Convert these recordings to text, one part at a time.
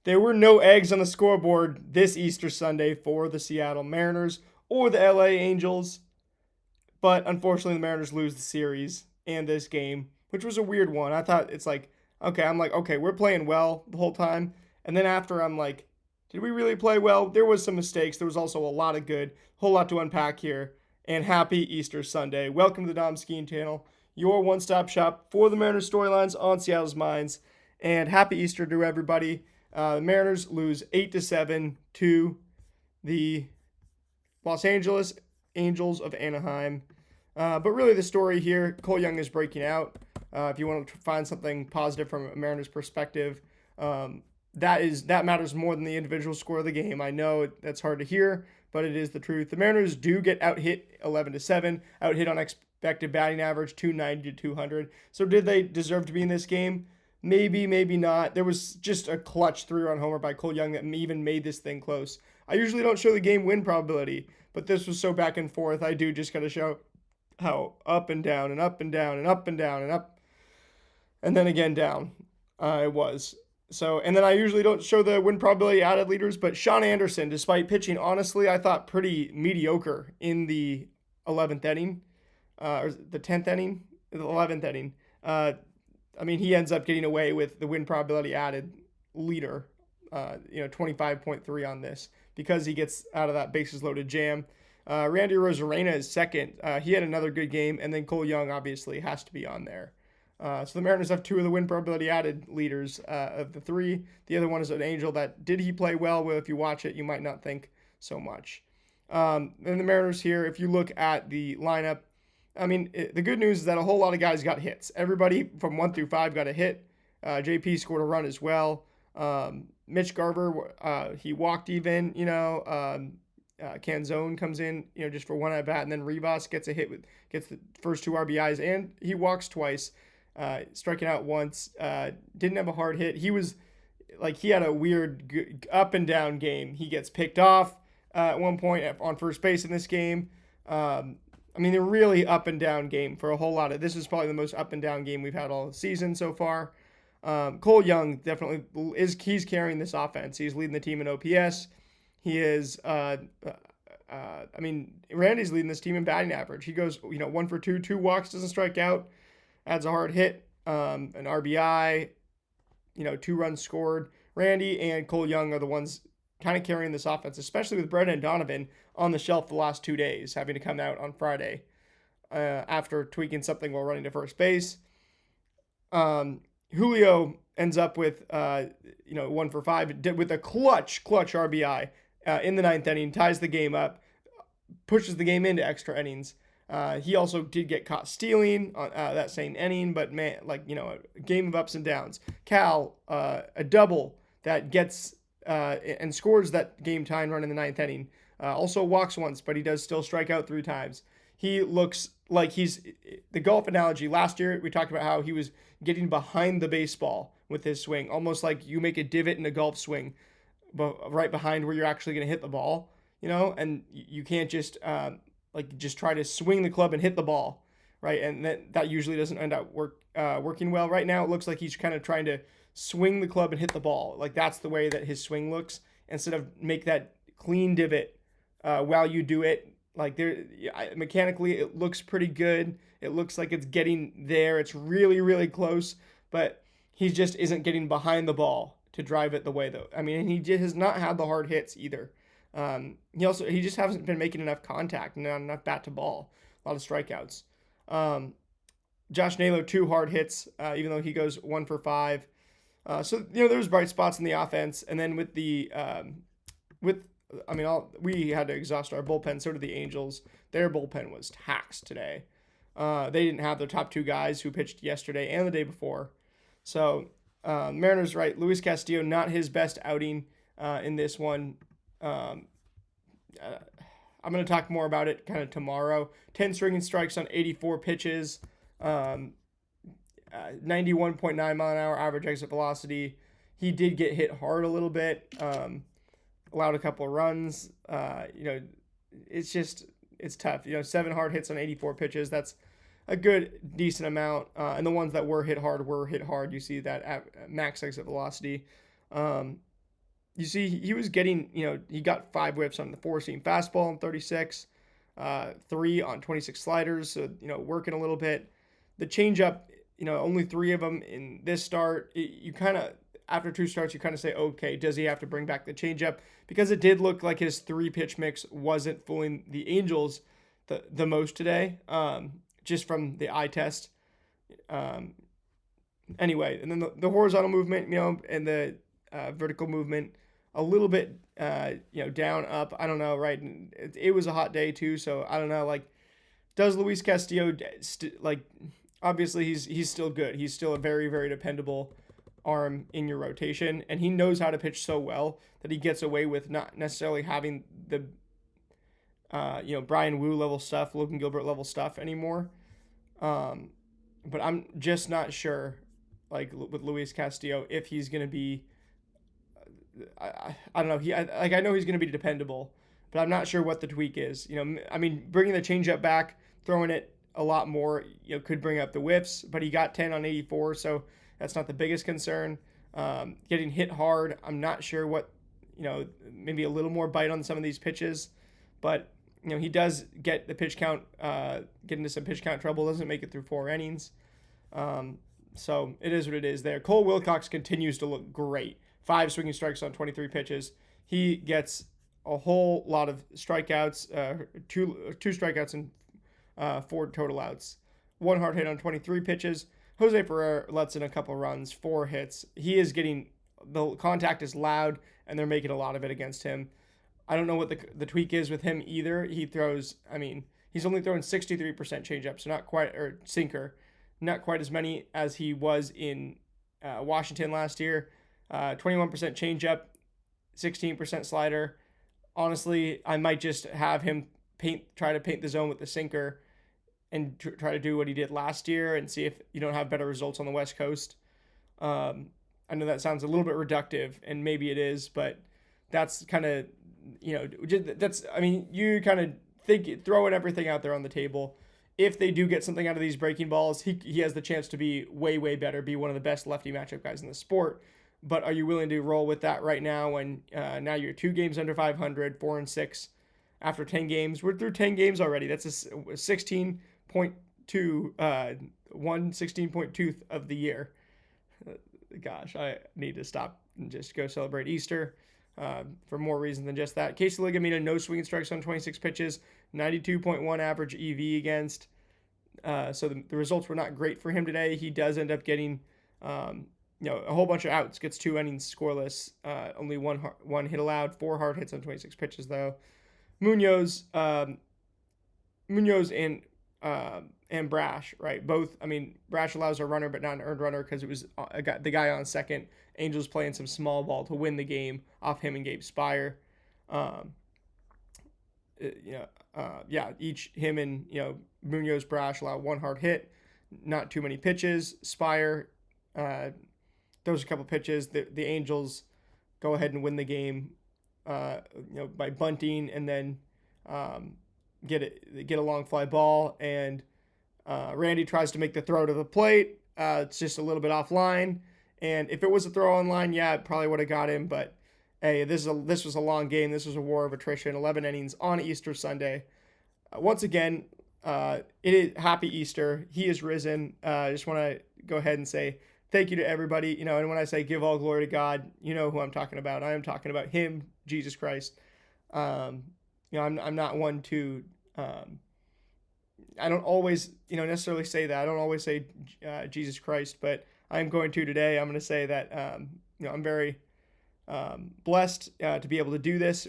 There were no eggs on the scoreboard this Easter Sunday for the Seattle Mariners or the LA Angels, but unfortunately the Mariners lose the series and this game, which was a weird one. I thought it's like, okay, I'm like, okay, we're playing well the whole time. And then after I'm like, did we really play well? There was some mistakes. There was also a lot of good, whole lot to unpack here. And happy Easter Sunday. Welcome to the Dom Skeen channel, your one-stop shop for the Mariners storylines on Seattle's minds. And happy Easter to everybody. The Mariners lose 8-7 to the Los Angeles Angels of Anaheim. But really, the story here, Cole Young is breaking out. If you want to find something positive from a Mariners perspective, that matters more than the individual score of the game. I know that's hard to hear, but it is the truth. The Mariners do get out hit 11-7, out hit on expected batting average 290 to 200. So did they deserve to be in this game? Maybe, maybe not. There was just a clutch 3-run homer by Cole Young that even made this thing close. I usually don't show the game win probability, but this was so back and forth. I do just got to show how up and down and up and down and up and down and up and then again down it was. So, and then I usually don't show the win probability added leaders, but Sean Anderson, despite pitching honestly, I thought pretty mediocre in the 11th inning, or the 10th inning, the 11th inning. I mean, he ends up getting away with the win probability added leader, 25.3 on this because he gets out of that bases loaded jam. Randy Rosarena is second. He had another good game, and then Cole Young obviously has to be on there. So the Mariners have two of the win probability added leaders of the three. The other one is an Angel that did he play well? Well, if you watch it, you might not think so much. And the Mariners here, if you look at the lineup, I mean, the good news is that a whole lot of guys got hits. Everybody from 1 through 5 got a hit. JP scored a run as well. Mitch Garver, he walked even, Canzone comes in, just for one at bat, and then Rivas gets the first two RBIs, and he walks twice, striking out once. Didn't have a hard hit. He was like he had a weird up and down game. He gets picked off at one point on first base in this game. I mean, a really up and down game for a whole lot of. This is probably the most up and down game we've had all season so far. Cole Young definitely he's carrying this offense. He's leading the team in OPS. He is. I mean, Randy's leading this team in batting average. He goes, 1 for 2, 2 walks, doesn't strike out, adds a hard hit, an RBI, 2 runs scored. Randy and Cole Young are the ones kind of carrying this offense, especially with Brendan Donovan on the shelf the last 2 days, having to come out on Friday after tweaking something while running to first base. Julio ends up with 1 for 5 with a clutch RBI in the 9th inning, ties the game up, pushes the game into extra innings. He also did get caught stealing on that same inning, but man, a game of ups and downs. Cal, a double that gets and scores that game tying run in the 9th inning. Also walks once, but he does still strike out 3 times. He looks like he's the golf analogy. Last year, we talked about how he was getting behind the baseball with his swing, almost like you make a divot in a golf swing, but right behind where you're actually going to hit the ball, and you can't just just try to swing the club and hit the ball, right? And that usually doesn't end up working well. Right now, it looks like he's kind of trying to swing the club and hit the ball. Like that's the way that his swing looks, instead of make that clean divot while you do it. Like mechanically, it looks pretty good. It looks like it's getting there. It's really, really close, but he just isn't getting behind the ball to drive it the way though. I mean, he has not had the hard hits either. He just hasn't been making enough contact, not enough bat to ball. A lot of strikeouts. Josh Naylor 2 hard hits, even though he goes 1 for 5. So there's bright spots in the offense, and then with the we had to exhaust our bullpen. So did the Angels. Their bullpen was taxed today. They didn't have their top 2 guys who pitched yesterday and the day before. So Mariners, right? Luis Castillo, not his best outing in this one. I'm going to talk more about it kind of tomorrow. 10 swinging strikes on 84 pitches. 91.9 mile an hour average exit velocity. He did get hit hard a little bit. Allowed a couple of runs. It's tough. 7 hard hits on 84 pitches. That's a good, decent amount. And the ones that were hit hard. You see that at max exit velocity. you see he was getting, he got 5 whips on the 4-seam fastball on 36, 3 on 26 sliders, so, working a little bit. The changeup, only 3 of them in this start. You kind of, after 2 starts, you kind of say, okay, does he have to bring back the changeup? Because it did look like his 3-pitch mix wasn't fooling the Angels the most today, just from the eye test. Anyway, and then the horizontal movement, and the vertical movement, a little bit, down, up. I don't know, right? It was a hot day too, so I don't know. Like, does Luis Castillo obviously he's still good. He's still a very, very dependable arm in your rotation, and he knows how to pitch so well that he gets away with not necessarily having the Brian Wu level stuff, Logan Gilbert level stuff anymore. But I'm just not sure, like with Luis Castillo, if he's gonna be. I don't know. I know he's gonna be dependable, but I'm not sure what the tweak is. I mean, bringing the changeup back, throwing it a lot more, could bring up the whiffs, but he got 10 on 84, so that's not the biggest concern. Getting hit hard, I'm not sure what, maybe a little more bite on some of these pitches, but he does get the pitch count, get into some pitch count trouble, doesn't make it through 4 innings. So it is what it is there. Cole Wilcox continues to look great. 5 swinging strikes on 23 pitches. He gets a whole lot of strikeouts, 2 strikeouts and 4 total outs. 1 hard hit on 23 pitches. Jose Ferrer lets in a couple runs, 4 hits. He is getting, the contact is loud, and they're making a lot of it against him. I don't know what the tweak is with him either. He throws, he's only throwing 63% changeup, so not quite, or sinker, not quite as many as he was in Washington last year. 21% changeup, 16% slider. Honestly, I might just have him try to paint the zone with the sinker and try to do what he did last year and see if you don't have better results on the West Coast. I know that sounds a little bit reductive, and maybe it is, but that's kind of, you kind of think, throwing everything out there on the table. If they do get something out of these breaking balls, he has the chance to be way, way better, be one of the best lefty matchup guys in the sport. But are you willing to roll with that right now when now you're 2 games under 500, 4-6 after 10 games? We're through 10 games already. That's a 16.2, 1/16.2th of the year. Gosh, I need to stop and just go celebrate Easter for more reason than just that. Casey Ligamina, no swinging strikes on 26 pitches, 92.1 average EV against. So the results were not great for him today. He does end up getting a whole bunch of outs, gets 2 innings scoreless, only one hit allowed, 4 hard hits on 26 pitches though. Munoz and Brash, right? Both, Brash allows a runner but not an earned runner because it was the guy on second. Angels playing some small ball to win the game off him and Gabe Spire. Each him and Munoz, Brash allow 1 hard hit, not too many pitches. Spire throws a couple pitches. The Angels go ahead and win the game, by bunting and then get a long fly ball, and Randy tries to make the throw to the plate. It's just a little bit offline, and if it was a throw on line, yeah, it probably would have got him. But hey, this was a long game. This was a war of attrition. 11 innings on Easter Sunday. Once again, it is happy Easter. He is risen. I just want to go ahead and say thank you to everybody. And when I say give all glory to God, you know who I'm talking about. I am talking about Him, Jesus Christ. I'm not one to. I don't always, necessarily say that. I don't always say Jesus Christ, but I'm going to today. I'm going to say that, I'm very blessed to be able to do this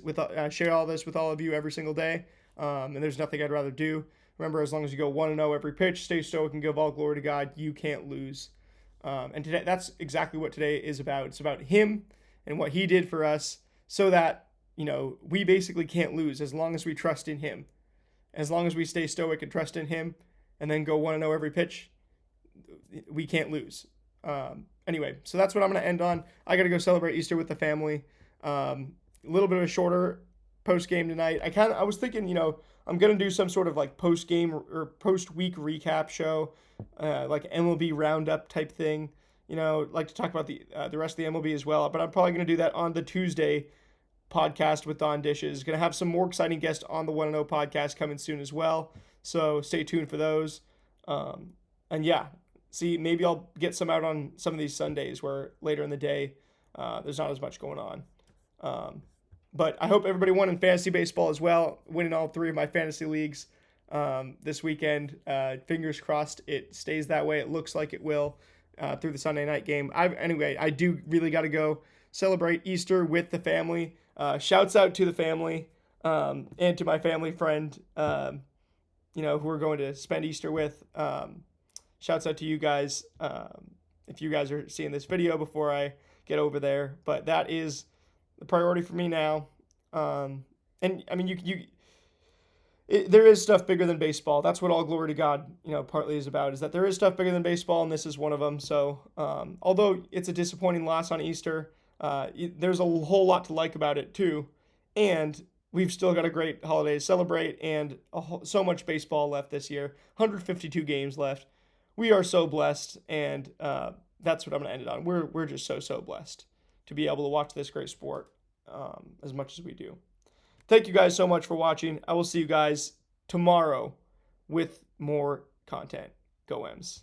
share all this with all of you every single day. And there's nothing I'd rather do. Remember, as long as you go 1-0 every pitch, stay stoic and give all glory to God. You can't lose. And today, that's exactly what today is about. It's about Him and what He did for us, so that we basically can't lose as long as we trust in Him. As long as we stay stoic and trust in Him, and then go 1-0 every pitch, we can't lose. Anyway, so that's what I'm going to end on. I got to go celebrate Easter with the family. A little bit of a shorter post game tonight. I was thinking, I'm going to do some sort of like post game or post week recap show, like MLB roundup type thing. like to talk about the rest of the MLB as well. But I'm probably going to do that on the Tuesday podcast with Don Dishes. Going to have some more exciting guests on the 1-0 podcast coming soon as well. So stay tuned for those. And yeah, see, maybe I'll get some out on some of these Sundays where later in the day there's not as much going on. But I hope everybody won in fantasy baseball as well, winning all 3 of my fantasy leagues this weekend. Fingers crossed it stays that way. It looks like it will through the Sunday night game. Anyway, I do really got to go celebrate Easter with the family. Shouts out to the family and to my family friend, who we're going to spend Easter with. Shouts out to you guys if you guys are seeing this video before I get over there. But that is the priority for me now. And I mean, there is stuff bigger than baseball. That's what All Glory to God, partly is about, is that there is stuff bigger than baseball, and this is one of them. So, although it's a disappointing loss on Easter, there's a whole lot to like about it too. And we've still got a great holiday to celebrate and so much baseball left this year. 152 games left. We are so blessed, and that's what I'm going to end it on. We're just so blessed to be able to watch this great sport as much as we do. Thank you guys so much for watching. I will see you guys tomorrow with more content. Go Ems.